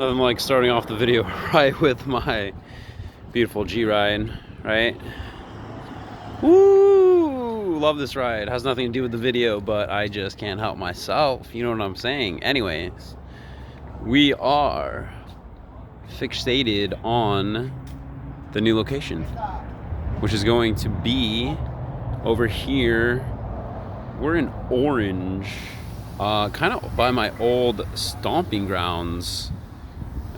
I'm like starting off the video right with my beautiful G ride, right? Woo! Love this ride. Has nothing to do with the video, but I just can't help myself. You know what I'm saying? Anyways, we are fixated on the new location, which is going to be over here. We're in Orange, kind of by my old stomping grounds,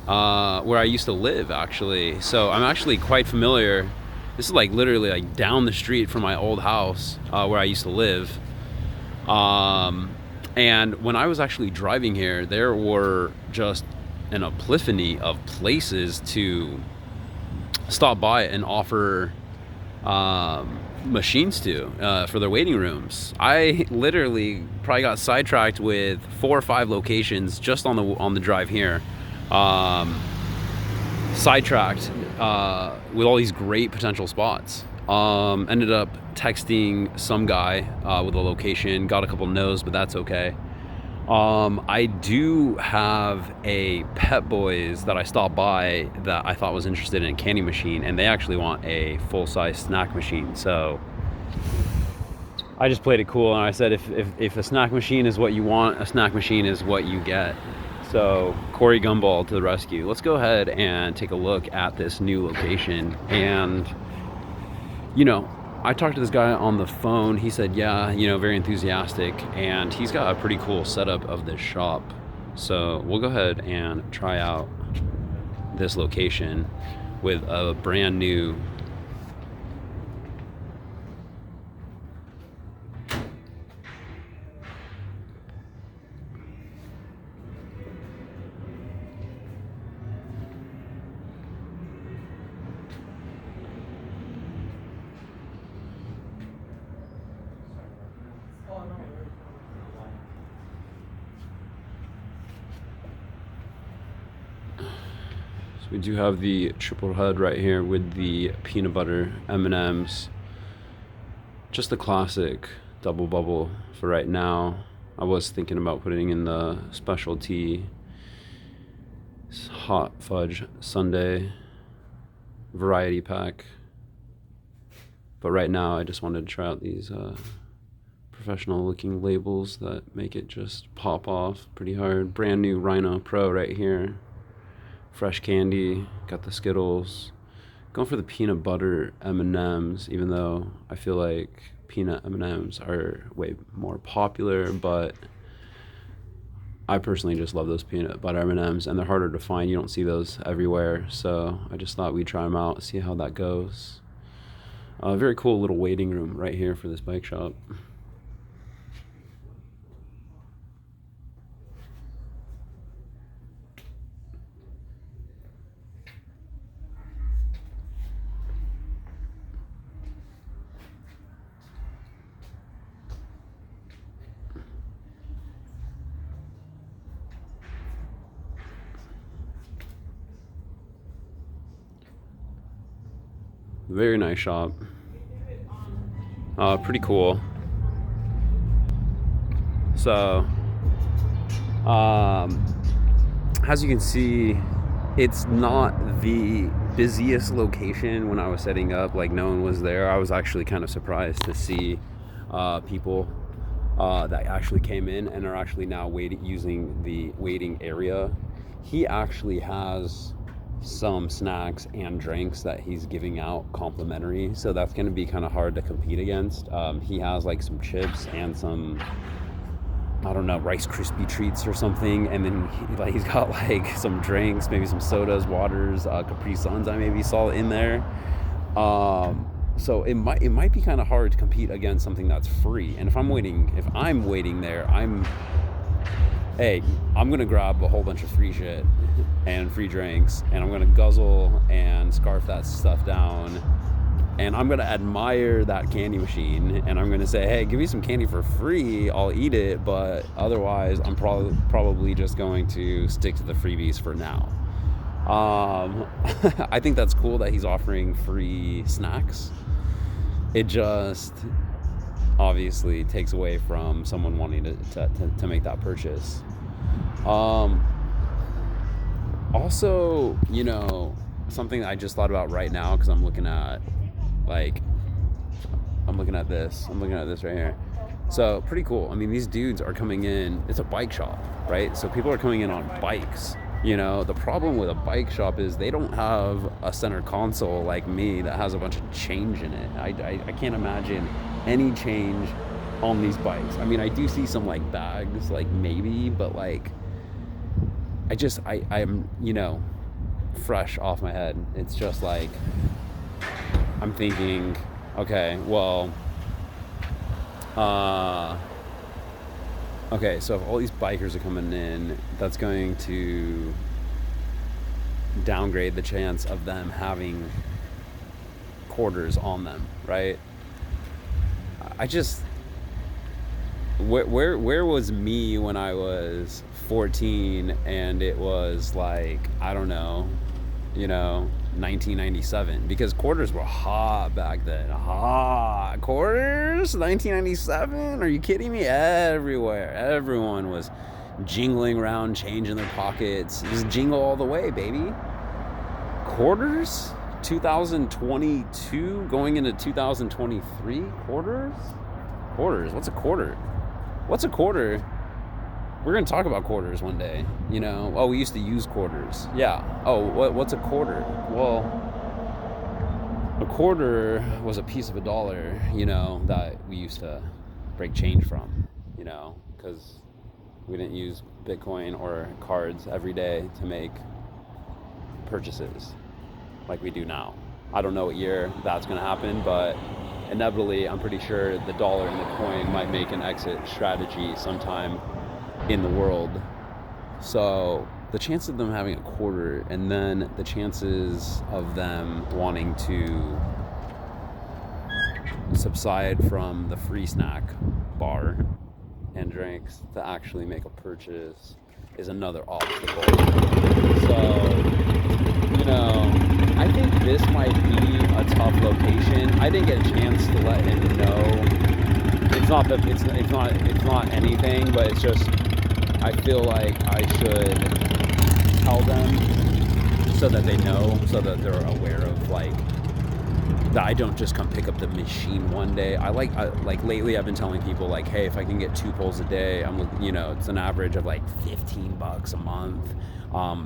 where I used to live, actually. So I'm actually quite familiar. This is like literally like down the street from my old house, where I used to live. And when I was actually driving here, there were just an epiphany of places to stop by and offer machines to, for their waiting rooms. I literally probably got sidetracked with 4 or 5 locations just on the drive here. Sidetracked with all these great potential spots. Ended up texting some guy with a location, got a couple no's, but that's okay. I do have a Pep Boys that I stopped by that I thought was interested in a candy machine, and they actually want a full-size snack machine. So I just played it cool, and I said, if a snack machine is what you want, a snack machine is what you get. So Corey Gumball to the rescue. Let's go ahead and take a look at this new location. And, you know, I talked to this guy on the phone. He said, yeah, you know, very enthusiastic. And he's got a pretty cool setup of this shop. So we'll go ahead and try out this location with a brand new So we do have the triple HUD right here with the peanut butter M&Ms. Just the classic double bubble for right now. I was thinking about putting in the specialty hot fudge sundae variety pack. But right now I just wanted to try out these professional looking labels that make it just pop off pretty hard. Brand new Rhino Pro right here. Fresh candy, got the Skittles. Going for the peanut butter M&Ms, even though I feel like peanut M&Ms are way more popular, but I personally just love those peanut butter M&Ms, and they're harder to find. You don't see those everywhere, so I just thought we'd try them out, see how that goes. Very cool little waiting room right here for this bike shop. Very nice shop. Pretty cool. So, as you can see, it's not the busiest location. When I was setting up, like, no one was there. I was actually kind of surprised to see people that actually came in and are actually now using the waiting area. He actually has some snacks and drinks that he's giving out complimentary, so that's going to be kind of hard to compete against. He has like some chips and some, I don't know, Rice Krispie treats or something, and then he's got like some drinks, maybe some sodas, waters, Capri Suns I maybe saw in there. So it might be kind of hard to compete against something that's free. And if I'm waiting there, I'm gonna grab a whole bunch of free shit and free drinks, and I'm gonna guzzle and scarf that stuff down, and I'm gonna admire that candy machine, and I'm gonna say, hey, give me some candy for free, I'll eat it, but otherwise I'm probably just going to stick to the freebies for now. I think that's cool that he's offering free snacks. It just obviously takes away from someone wanting to make that purchase. also, something that I just thought about right now, because I'm looking at this. I'm looking at this right here. So pretty cool. I mean, these dudes are coming in. It's a bike shop, right? So people are coming in on bikes. The problem with a bike shop is they don't have a center console like me that has a bunch of change in it. I can't imagine any change on these bikes. I mean, I do see some like bags, like maybe, but like I'm fresh off my head. It's just like I'm thinking, okay, well, okay, so if all these bikers are coming in, that's going to downgrade the chance of them having quarters on them, right? Where was me when I was 14 and it was like, I don't know, 1997, because quarters were hot back then. Hot quarters, 1997. Are you kidding me? Everywhere, everyone was jingling around, change in their pockets. Just jingle all the way, baby. Quarters, 2022 going into 2023. Quarters. What's a quarter? We're going to talk about quarters one day, Oh, we used to use quarters. Yeah. Oh, what's a quarter? Well, a quarter was a piece of $1, that we used to break change from, because we didn't use Bitcoin or cards every day to make purchases like we do now. I don't know what year that's going to happen, but inevitably, I'm pretty sure the dollar and the coin might make an exit strategy sometime in the world. So the chance of them having a quarter, and then the chances of them wanting to subside from the free snack bar and drinks to actually make a purchase is another obstacle. So, I think this might be a tough location. I didn't get a chance to let him know. It's not anything, but it's just, I feel like I should tell them so that they know, so that they're aware of that I don't just come pick up the machine one day. Lately I've been telling people hey, if I can get 2 pulls a day, it's an average of $15 a month.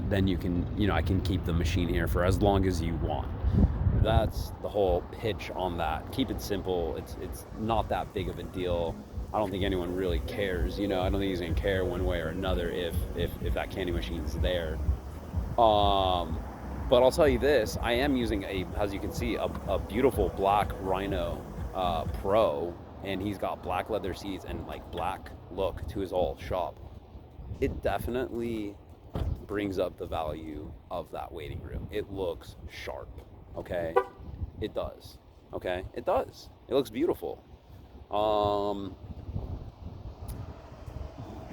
Then you can, I can keep the machine here for as long as you want. That's the whole pitch on that. Keep it simple. It's not that big of a deal. I don't think anyone really cares, I don't think he's gonna care one way or another if that candy machine's there. But I'll tell you this, I am using as you can see, a beautiful black Rhino Pro, and he's got black leather seats and black look to his whole shop. It definitely brings up the value of that waiting room. It looks sharp, okay? It does, okay? It does. It looks beautiful.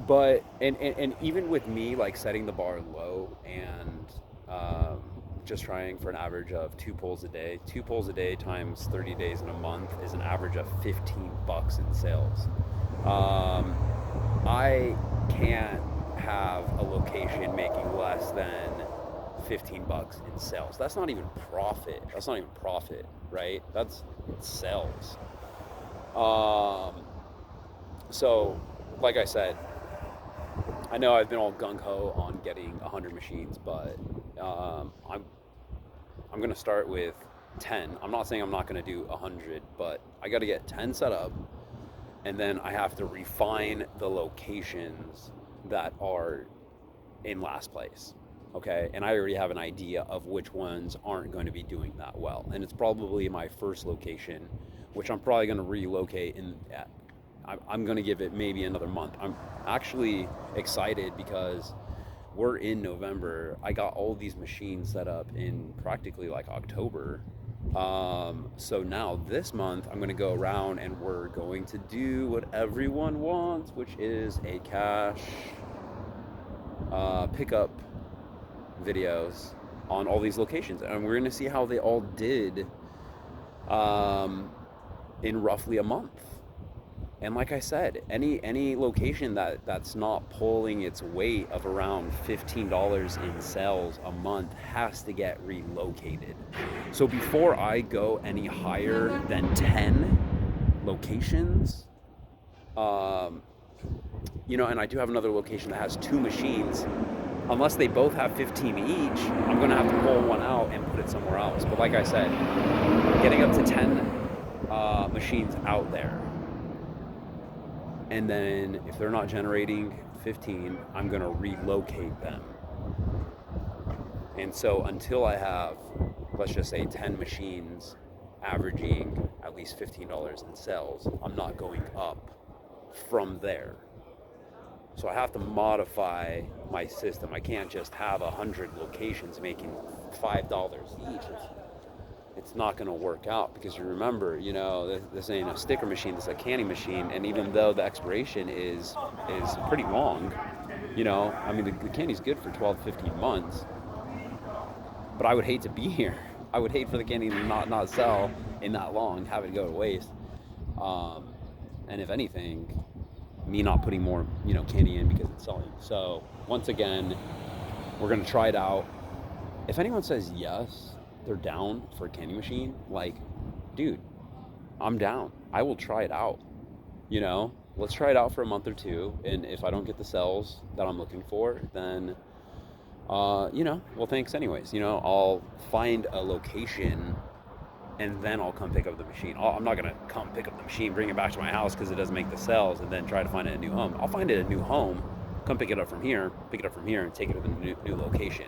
But and even with me setting the bar low and just trying for an average of 2 pulls a day. 2 pulls a day times 30 days in a month is an average of $15 in sales. I can't have a location making less than $15 in sales. That's not even profit. Right? That's sales. So, like I said, I know I've been all gung-ho on getting 100 machines, but I'm going to start with 10. I'm not saying I'm not going to do 100, but I got to get 10 set up, and then I have to refine the locations that are in last place, okay? And I already have an idea of which ones aren't going to be doing that well, and it's probably my first location, which I'm probably going to relocate I'm going to give it maybe another month. I'm actually excited because we're in November. I got all these machines set up in practically October. So now this month I'm going to go around and we're going to do what everyone wants, which is a cash pickup videos on all these locations. And we're going to see how they all did in roughly a month. And like I said, any location that's not pulling its weight of around $15 in sales a month has to get relocated. So before I go any higher than 10 locations, um, and I do have another location that has 2 machines. Unless they both have 15 each, I'm gonna have to pull one out and put it somewhere else. But like I said, getting up to 10 machines out there, and then if they're not generating 15, I'm gonna relocate them. And so until I have, let's just say, 10 machines averaging at least $15 in sales, I'm not going up from there. So I have to modify my system. I can't just have 100 locations making $5 each. It's not going to work out, because you remember, this ain't a sticker machine, this is a candy machine. And even though the expiration is pretty long, I mean, the candy's good for 12, 15 months. But I would hate to be here. I would hate for the candy to not sell in that long, have it go to waste. And if anything, me not putting more, candy in because it's selling. So once again, we're gonna try it out. If anyone says yes, they're down for a candy machine, like, dude, I'm down. I will try it out. Let's try it out for a month or two. And if I don't get the sales that I'm looking for, then, well, thanks anyways. I'll find a location and then I'll come pick up the machine. I'm not going to come pick up the machine, bring it back to my house because it doesn't make the sales, and then try to find it a new home. I'll find it a new home, come pick it up from here, and take it to the new location.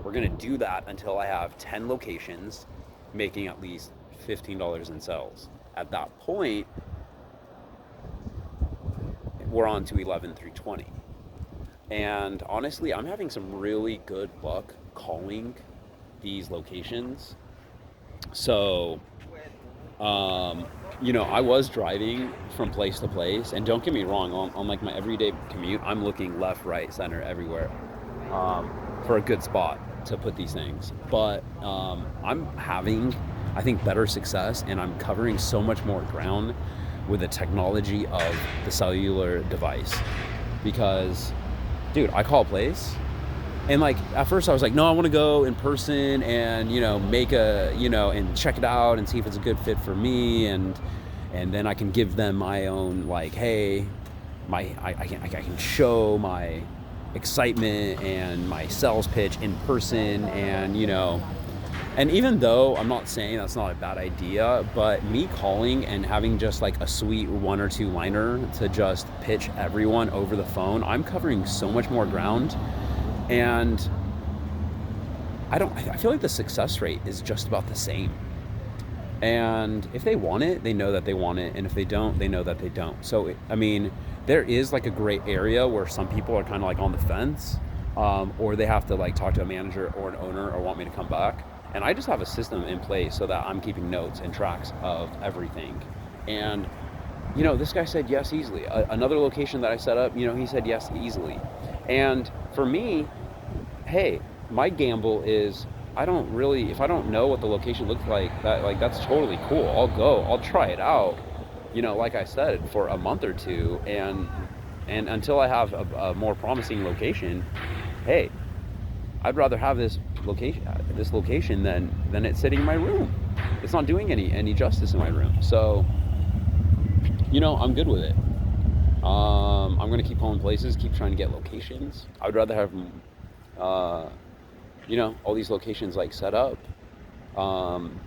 We're going to do that until I have 10 locations making at least $15 in sales. At that point, we're on to 11 through 20. And honestly, I'm having some really good luck calling these locations. So, I was driving from place to place, and don't get me wrong, on like my everyday commute, I'm looking left, right, center, everywhere, for a good spot to put these things. But I'm having, I think, better success, and I'm covering so much more ground with the technology of the cellular device. Because, dude, I call a place, and like at first I was like, no, I want to go in person and make and check it out and see if it's a good fit for me, and then I can give them my own, like, hey, I can show my excitement and my sales pitch in person, and and even though I'm not saying that's not a bad idea, but me calling and having just like a sweet 1 or 2 liner to just pitch everyone over the phone, I'm covering so much more ground. And I feel like the success rate is just about the same. And if they want it, they know that they want it. And if they don't, they know that they don't. So, there is like a gray area where some people are kind of like on the fence, or they have to like talk to a manager or an owner or want me to come back. And I just have a system in place so that I'm keeping notes and tracks of everything. And, this guy said yes easily. Another location that I set up, he said yes easily. And for me, hey, my gamble is if I don't know what the location looks like, that's totally cool. I'll go, I'll try it out, like I said, for a month or two, and until I have a more promising location. Hey, I'd rather have this location than it sitting in my room. It's not doing any justice in my room. So, I'm good with it. I'm going to keep calling places, keep trying to get locations. I would rather have, all these locations like set up. And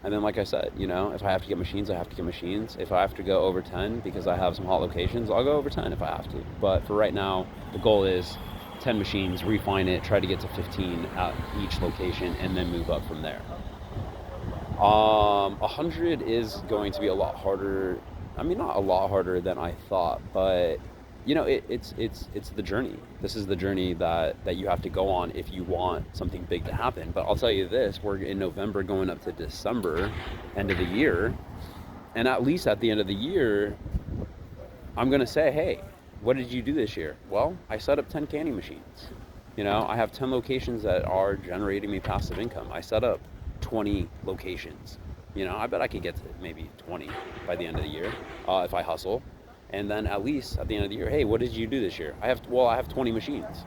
then, like I said, if I have to get machines, I have to get machines. If I have to go over 10 because I have some hot locations, I'll go over 10 if I have to. But for right now, the goal is 10 machines, refine it, try to get to 15 at each location, and then move up from there. 100 is going to be a lot harder. I mean, not a lot harder than I thought, but it's the journey. This is the journey that you have to go on if you want something big to happen. But I'll tell you this, we're in November going up to December, end of the year. And at least at the end of the year, I'm going to say, hey, what did you do this year? Well, I set up 10 candy machines. I have 10 locations that are generating me passive income. I set up 20 locations. I bet I could get to maybe 20 by the end of the year if I hustle. And then at least at the end of the year, hey, what did you do this year? I have 20 machines.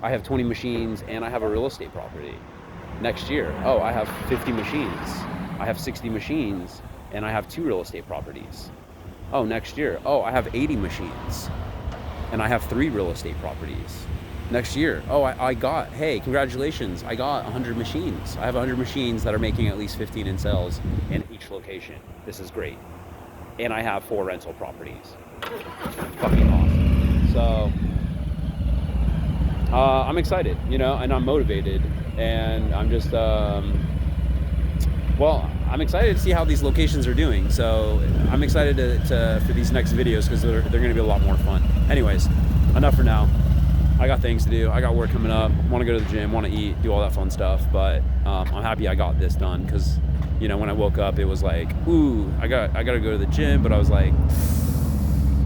I have 20 machines and I have a real estate property. Next year, oh, I have 50 machines. I have 60 machines and I have 2 real estate properties. Oh, next year, oh, I have 80 machines and I have 3 real estate properties. Next year, oh, hey, congratulations, I got 100 machines. I have 100 machines that are making at least 15 in sales in each location. This is great. And I have 4 rental properties. Fucking awesome. So, I'm excited, and I'm motivated, and I'm just, I'm excited to see how these locations are doing. So I'm excited for these next videos because they're going to be a lot more fun. Anyways, enough for now. I got things to do. I got work coming up. Want to go to the gym, want to eat, do all that fun stuff. But I'm happy I got this done because, when I woke up, it was like, ooh, I got to go to the gym. But I was like,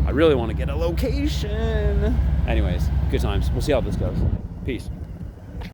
I really want to get a location. Anyways, good times. We'll see how this goes. Peace.